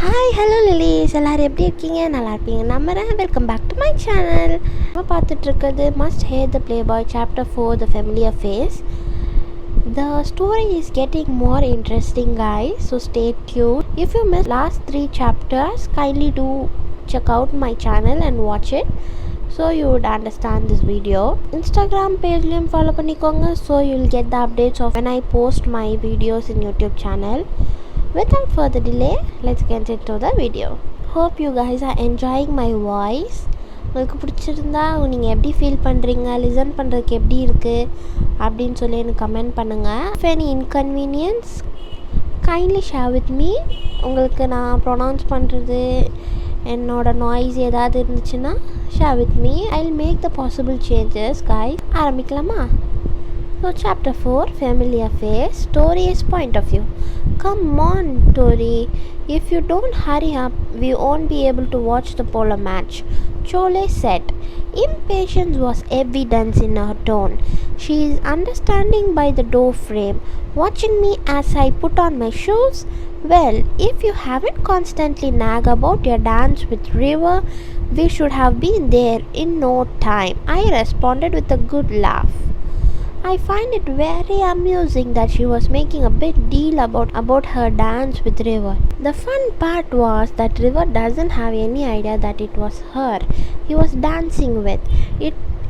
Hi, hello Lilies. எல்லாரும் எப்படி இருக்கீங்க? நல்லா இருப்பீங்க நம்புறேன். Welcome back to my channel. நம்ம பார்த்துட்டு இருக்கிறது Must Hate the Playboy Chapter 4 The Familiar Face. The story is getting more interesting, guys, so stay tuned. If you missed last 3 chapters, kindly do check out my channel and watch it so you would understand this video. Instagram page லையும் follow பண்ணிக்கோங்க so you'll get the updates of when I post my videos in YouTube channel. Without further delay, let's get into the video. Hope you guys are enjoying my voice. உங்களுக்கு பிடிச்சிருந்தா நீங்கள் எப்படி feel பண்ணுறீங்க, listen பண்ணுறதுக்கு எப்படி இருக்குது அப்படின்னு சொல்லி எனக்கு கமெண்ட் பண்ணுங்கள். If any inconvenience, kindly share with me. உங்களுக்கு நான் ப்ரொனவுன்ஸ் பண்ணுறது என்னோட நாய்ஸ் ஏதாவது இருந்துச்சுன்னா share with me. I'll make the possible changes, guys. ஆரம்பிக்கலாமா? So chapter 4, Familiar Face. Story is point of view. Come on, Tori. If you don't hurry up, we won't be able to watch the polo match, Chole said. Impatience was evident in her tone. She is understanding by the door frame, watching me as I put on my shoes. Well, if you haven't constantly nag about your dance with River, we should have been there in no time, I responded with a good laugh. I find it very amusing that she was making a big deal about her dance with River. The fun part was that River doesn't have any idea that it was her he was dancing with.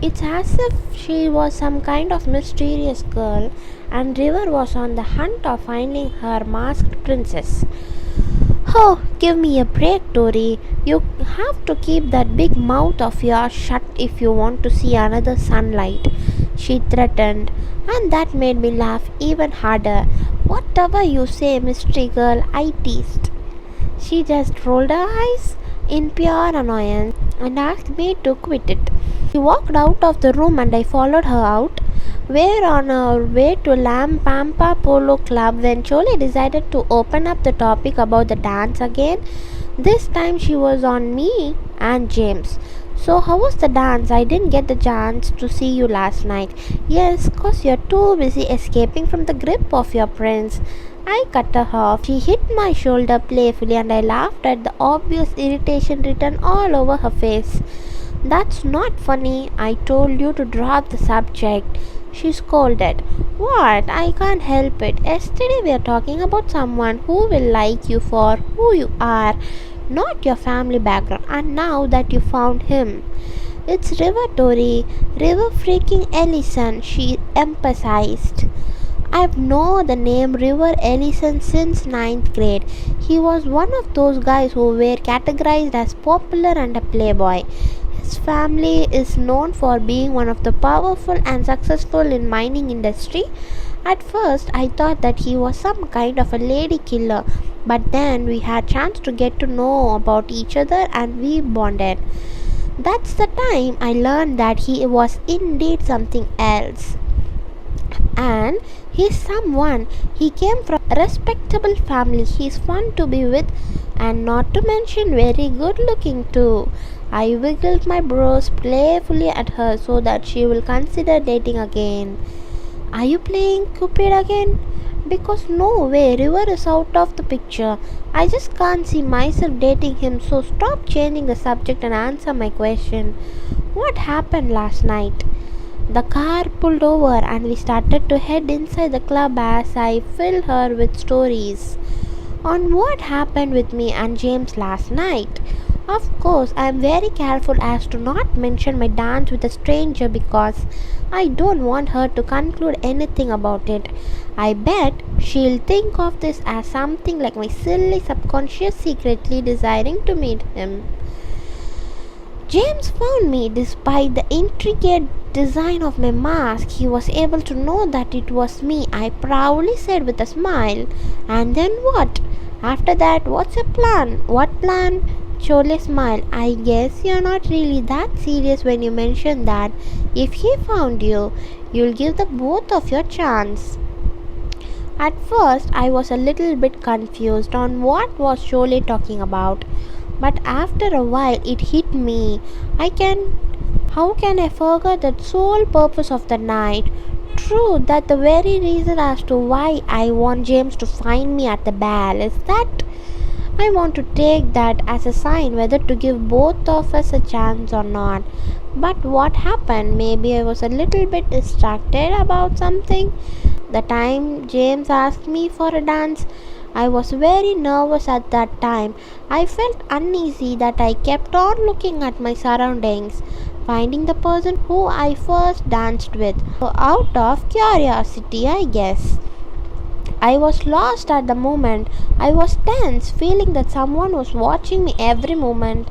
It's as if she was some kind of mysterious girl and River was on the hunt of finding her masked princess. Oh, give me a break, Tori. You have to keep that big mouth of yours shut if you want to see another sunlight, she threatened, and that made me laugh even harder. Whatever you say, mystery girl, I teased. She just rolled her eyes in pure annoyance and asked me to quit it. She walked out of the room and I followed her out. We're on our way to Lam Pampa Polo Club when Chole decided to open up the topic about the dance again. This time she was on me and James. So how was the dance? I didn't get the chance to see you last night. Yes, cause you're too busy escaping from the grip of your prince. I cut her off. She hit my shoulder playfully and I laughed at the obvious irritation written all over her face. That's not funny. I told you to drop the subject, she scolded. What? I can't help it. Yesterday we are talking about someone who will like you for who you are, not your family background, and now that you found him, it's River, Tori. River freaking Ellison, she emphasized. I've known the name River Ellison since 9th grade. He was one of those guys who were categorized as popular and a playboy. His family is known for being one of the powerful and successful in mining industry. At first I thought that he was some kind of a lady killer, but then we had chance to get to know about each other and we bonded. That's the time I learned that he was indeed something else. And he's someone. He came from a respectable family. He's fun to be with and not to mention very good looking too. I wiggled my brows playfully at her so that she will consider dating again. Are you playing Cupid again? Because no way, River is out of the picture. I just can't see myself dating him, so stop changing the subject and answer my question. What happened last night? The car pulled over and we started to head inside the club as I filled her with stories on what happened with me and James last night. Of course, I am very careful as to not mention my dance with a stranger because I don't want her to conclude anything about it. I bet she'll think of this as something like my silly subconscious secretly desiring to meet him. James found me. Despite the intricate design of my mask, he was able to know that it was me, I proudly said with a smile. And then what? After that, what's your plan? What plan? Chole smiled. I guess you're not really that serious when you mention that if he found you, you'll give the both of your chance. At first, I was a little bit confused on what was Chole talking about. But after a while it hit me. How can I forget the sole purpose of the night? True, that the very reason as to why I want James to find me at the ball is that I want to take that as a sign whether to give both of us a chance or not. But what happened? Maybe I was a little bit distracted about something. The time James asked me for a dance, I was very nervous at that time. I felt uneasy that I kept on looking at my surroundings, finding the person who I first danced with. So out of curiosity, I guess. I was lost at the moment. I was tense, feeling that someone was watching me every moment.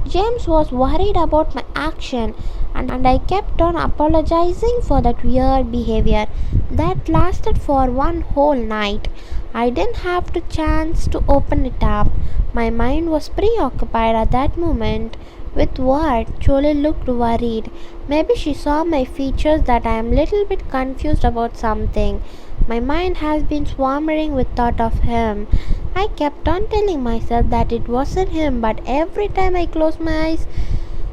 James was worried about my action, and I kept on apologizing for that weird behavior that lasted for one whole night. I didn't have the chance to open it up. My mind was preoccupied at that moment with what? Chole looked worried. Maybe she saw my features that I am little bit confused about something. My mind has been swarming with thought of him. I kept on telling myself that it wasn't him, but every time I closed my eyes,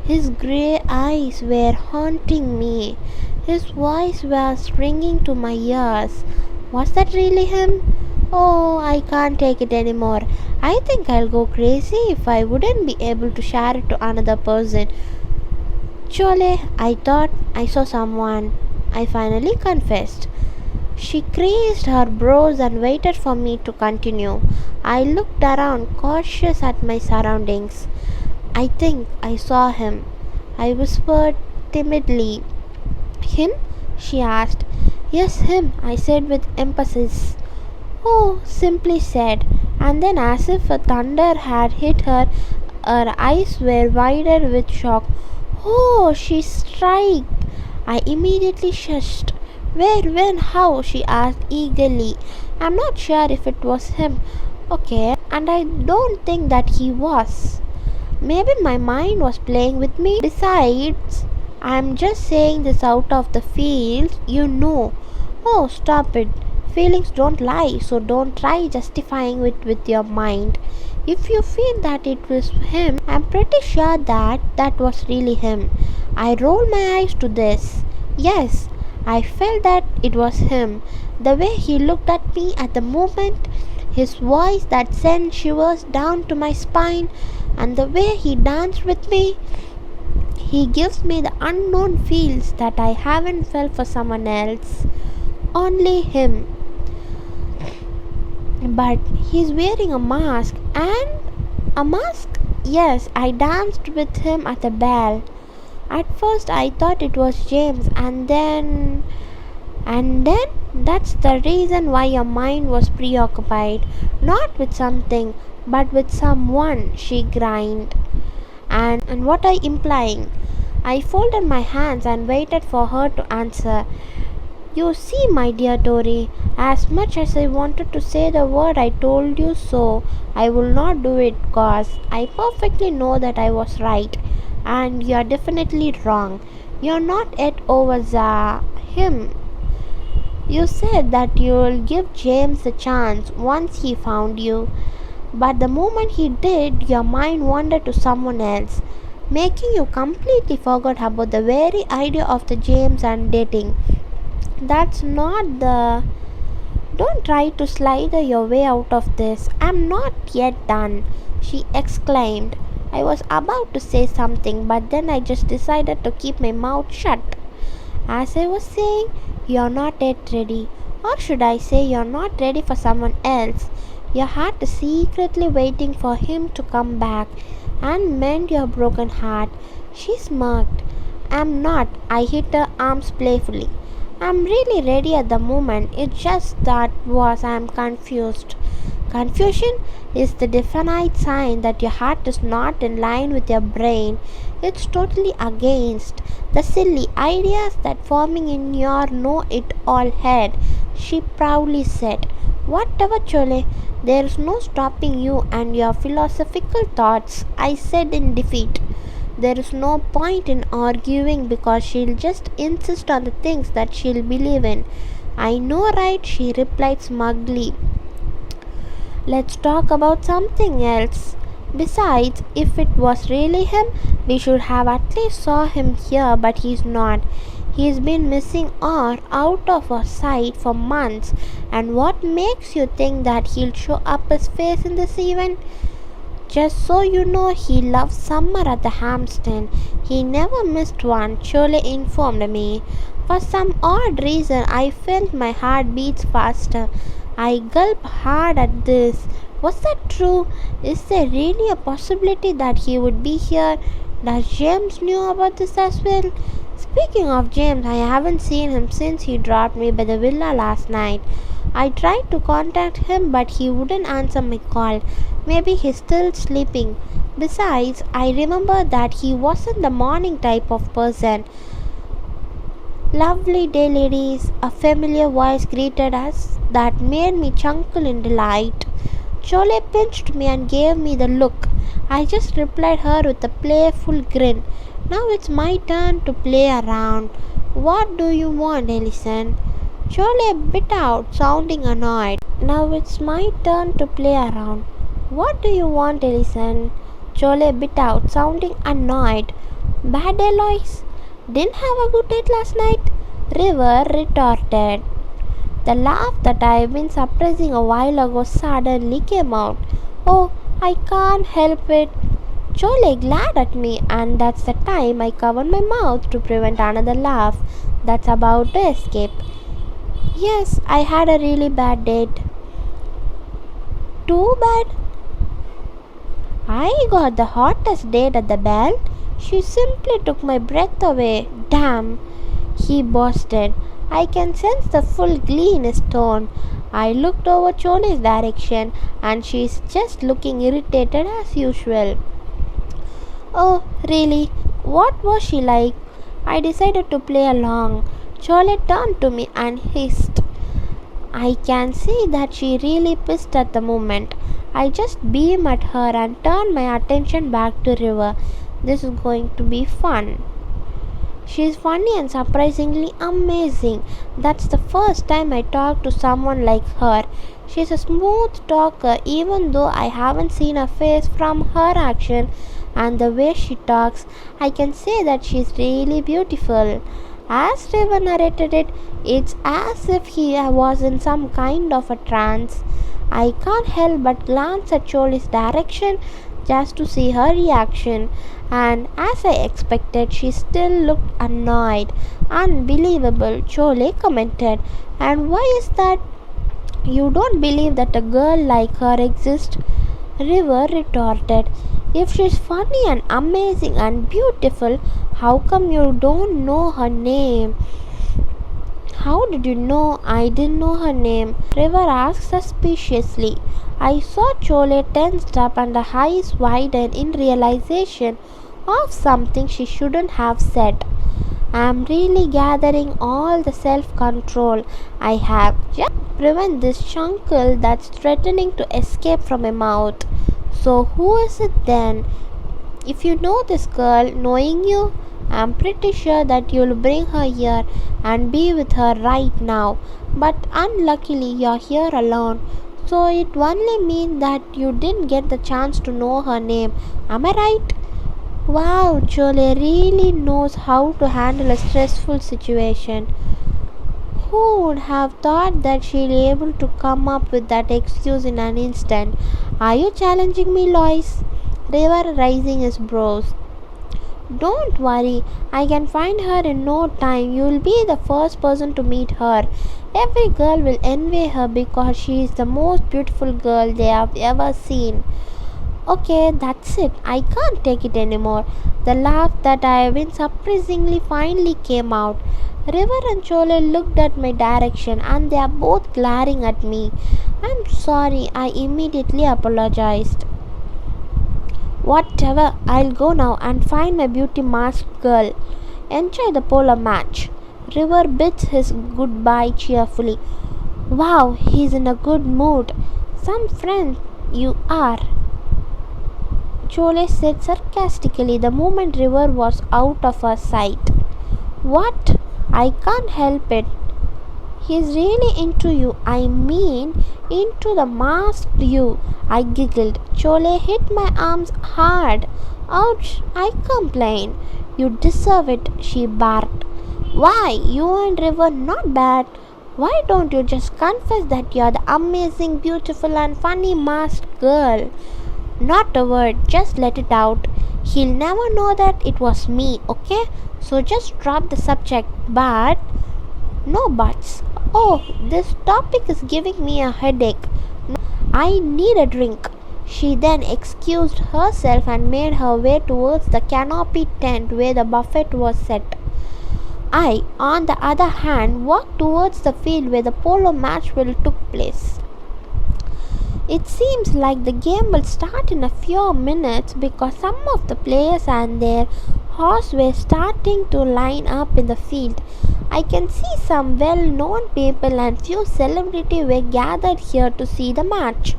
his grey eyes were haunting me. His voice was ringing to my ears. Was that really him? Oh, I can't take it anymore. I think I'll go crazy if I wouldn't be able to share it to another person. Chole, I thought I saw someone. I finally confessed. She creased her brows and waited for me to continue. I looked around, cautious at my surroundings. I think I saw him, I whispered timidly. Him? She asked. Yes, him, I said with emphasis. Oh, simply said, and then as if a thunder had hit her, her eyes were wider with shock. Oh, she shrieked. I immediately shushed. Where, when, how? She asked eagerly. I'm not sure if it was him. Okay, and I don't think that he was. Maybe my mind was playing with me. Besides, I'm just saying this out of the field, you know. Oh, stop it. Feelings don't lie, so don't try justifying it with your mind. If you feel that it was him, I'm pretty sure that that was really him. I rolled my eyes to this. Yes, I felt that it was him. The way he looked at me at the moment, his voice that sent shivers down to my spine, and the way he danced with me, he gives me the unknown feels that I haven't felt for someone else. Only him. But he's wearing a mask. And a mask? Yes, I danced with him at the ball. At first I thought it was James, and then that's the reason why your mind was preoccupied. Not with something, but with someone, she grinned. And what are you implying? I folded my hands and waited for her to answer. You see, my dear Tori, as much as I wanted to say the word I told you so, I will not do it cause I perfectly know that I was right. And you are definitely wrong. You are not yet over him. You said that you will give James a chance once he found you. But the moment he did, your mind wandered to someone else, making you completely forget about the very idea of the James and dating. That's not the... Don't try to slither your way out of this. I'm not yet done, she exclaimed. I was about to say something, but then I just decided to keep my mouth shut. As I was saying, you're not yet ready. Or should I say you're not ready for someone else. Your heart is secretly waiting for him to come back and mend your broken heart. She smirked. I'm not. I hit her arms playfully. I'm really ready at the moment. It's just that I'm confused. Confusion is the definite sign that your heart is not in line with your brain. It's totally against the silly ideas that forming in your know-it-all head, she proudly said. Whatever, Chole, there is no stopping you and your philosophical thoughts, I said in defeat. There is no point in arguing because she'll just insist on the things that she'll believe in. I know, right? She replied smugly. Let's talk about something else. Besides, if it was really him, we should have at least saw him here, but he's not. He's been missing or out of our sight for months. And what makes you think that he'll show up his face in this event? Just so you know, he loves summer at the Hampstead. He never missed one, Chole informed me. For some odd reason, I felt my heart beats faster. I gulped hard at this. Was that true? Is there really a possibility that he would be here? Does James knew about this as well? Speaking of James, I haven't seen him since he dropped me by the villa last night. I tried to contact him but he wouldn't answer my call. Maybe he's still sleeping. Besides, I remember that he wasn't the morning type of person. Lovely day, ladies, a familiar voice greeted us that made me chuckle in delight. Chole pinched me and gave me the look. I just replied her with a playful grin. Now it's my turn to play around. What do you want, Ellison? Chole bit out, sounding annoyed. Now it's my turn to play around. What do you want, Ellison? Chole bit out, sounding annoyed. Bad day, Lois? Didn't have a good date last night? River retorted. The laugh that I've been suppressing a while ago suddenly came out. Oh, I can't help it. Chole glared at me, and that's the time I covered my mouth to prevent another laugh that's about to escape. Yes, I had a really bad date. Too bad. I got the hottest date at the bell. She simply took my breath away. Damn, he boasted. I can sense the full glee in his tone. I looked over Chole's direction and she's just looking irritated as usual. Oh, really? What was she like? I decided to play along. Chole turned to me and hissed. I can see that she really pissed at the moment. I just beamed at her and turned my attention back to River. This is going to be fun. She's funny and surprisingly amazing. That's the first time I talked to someone like her. She's a smooth talker even though I haven't seen her face. From her action and the way she talks, I can say that she's really beautiful. As River narrated it, it's as if he was in some kind of a trance. I can't help but glance at Chole's direction just to see her reaction, and as I expected, she still looked annoyed. Unbelievable, Chole commented. And why is that? You don't believe that a girl like her exists? River retorted. If she's funny and amazing and beautiful, how come you don't know her name? How did you know I didn't know her name? River asked suspiciously. I saw Chole tensed up and her eyes widened in realization of something she shouldn't have said. I'm really gathering all the self-control I have just to prevent this chuckle that's threatening to escape from my mouth. So who is it then? If you know this girl, knowing you, I'm pretty sure that you'll bring her here and be with her right now. But unluckily you're here alone. So it only means that you didn't get the chance to know her name. Am I right? Wow, Chole really knows how to handle a stressful situation. Who would have thought that she'll be able to come up with that excuse in an instant? Are you challenging me, Lois? River raising his brows. Don't worry, I can find her in no time. You'll be the first person to meet her. Every girl will envy her because she is the most beautiful girl they have ever seen. Okay, that's it. I can't take it anymore. The laugh that I have been suppressingly finally came out. River and Chole looked at my direction and they are both glaring at me. I'm sorry, I immediately apologized. Whatever, I'll go now and find my beauty masked girl. Enjoy the polo match. River bids his goodbye cheerfully. Wow, he's in a good mood. Some friend you are, Chole said sarcastically the moment River was out of her sight. What? I can't help it. He's really into you. I mean, into the masked you. I giggled. Chole hit my arms hard. Ouch, I complained. You deserve it, she barked. Why, you and River not bad. Why don't you just confess that you're the amazing, beautiful and funny masked girl? Not a word, just let it out. He'll never know that it was me, okay? So just drop the subject. But no buts. Oh, this topic is giving me a headache. I need a drink. She then excused herself and made her way towards the canopy tent where the buffet was set. I, on the other hand, walked towards the field where the polo match took place. It seems like the game will start in a few minutes because some of the players and their horse were starting to line up in the field. I can see some well-known people and few celebrities were gathered here to see the match.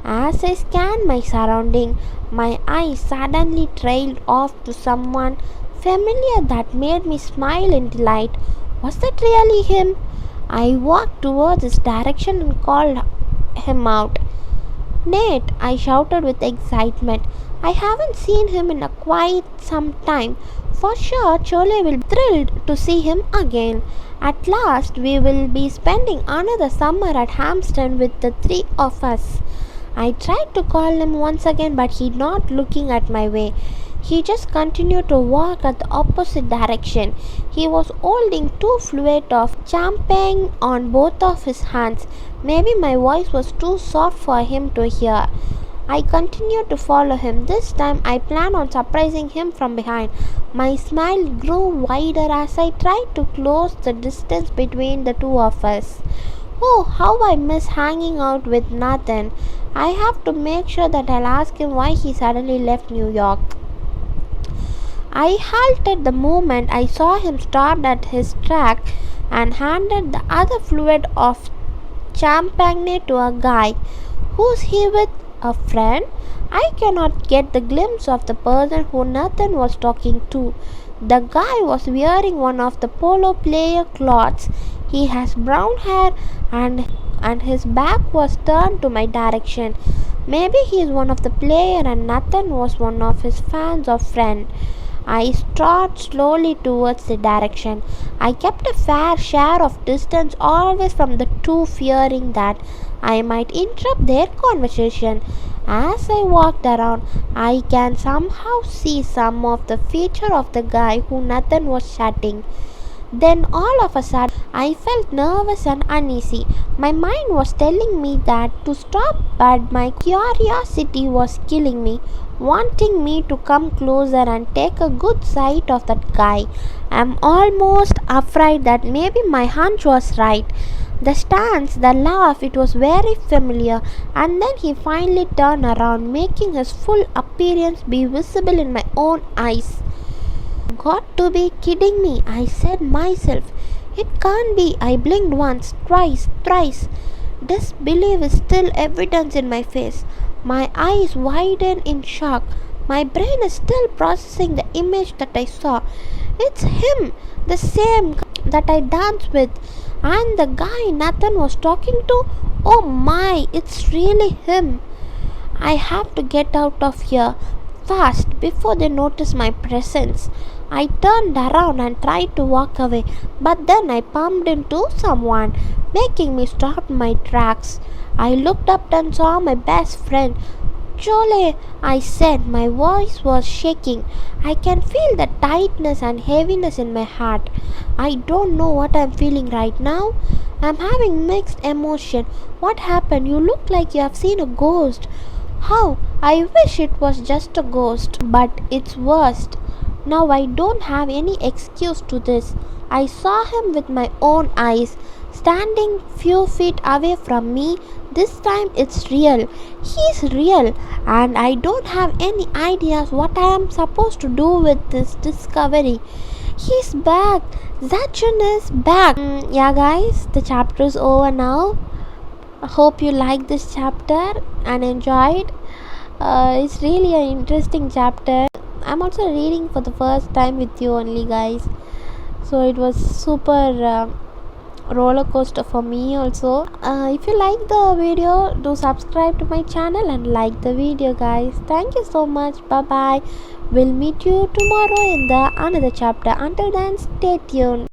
As I scanned my surroundings, my eyes suddenly trailed off to someone familiar that made me smile in delight. Was that really him? I walked towards his direction and called him out. Nate, I shouted with excitement. I haven't seen him in quite some time. For sure, Chole will be thrilled to see him again. At last, we will be spending another summer at Hampstead with the three of us. I tried to call him once again, but he not looking at my way. He just continued to walk at the opposite direction. He was holding 2 fluids of champagne on both of his hands. Maybe my voice was too soft for him to hear. I continued to follow him. This time I planned on surprising him from behind. My smile grew wider as I tried to close the distance between the two of us. Oh, how I miss hanging out with Nathan. I have to make sure that I'll ask him why he suddenly left New York. I halted the moment I saw him stop at his track and handed the other fluid of champagne to a guy. Who's he with? A friend? I cannot get the glimpse of the person who Nathan was talking to. The guy was wearing one of the polo player clothes. He has brown hair and his back was turned to my direction. Maybe he is one of the player and Nathan was one of his fans or friend. I strode slowly towards the direction. I kept a fair share of distance always from the two, fearing that I might interrupt their conversation. As I walked around, I can somehow see some of the feature of the guy who Nathan was chatting. Then all of a sudden, I felt nervous and uneasy. My mind was telling me that to stop, but my curiosity was killing me, wanting me to come closer and take a good sight of that guy. I'm almost afraid that maybe my hunch was right. The stance, the laugh, it was very familiar, and then he finally turned around, making his full appearance be visible in my own eyes. Got to be kidding me, I said myself. It can't be. I blinked once, twice, thrice. Disbelief is still evident in my face. My eyes widen in shock. My brain is still processing the image that I saw. It's him, the same that I danced with, and the guy Nathan was talking to. Oh my, it's really him. I have to get out of here fast before they notice my presence. I turned around and tried to walk away, but then I bumped into someone, making me stop my tracks. I looked up and saw my best friend. Chole, I said, my voice was shaking. I can feel the tightness and heaviness in my heart. I don't know what I'm feeling right now. I'm having mixed emotion. What happened? You look like you have seen a ghost. How? I wish it was just a ghost, but it's worse. Now I don't have any excuse to this. I saw him with my own eyes, standing few feet away from me. This time it's real. He's real, and I don't have any ideas what I am supposed to do with this discovery. He's back. Zachin is back. Yeah guys, the chapter is over now. I hope you like this chapter and enjoyed. It's really an interesting chapter. I'm also reading for the first time with you only guys, so it was super roller coaster for me also. If you like the video, do subscribe to my channel and like the video guys. Thank you so much. Bye bye. We'll meet you tomorrow in the another chapter. Until then, stay tuned.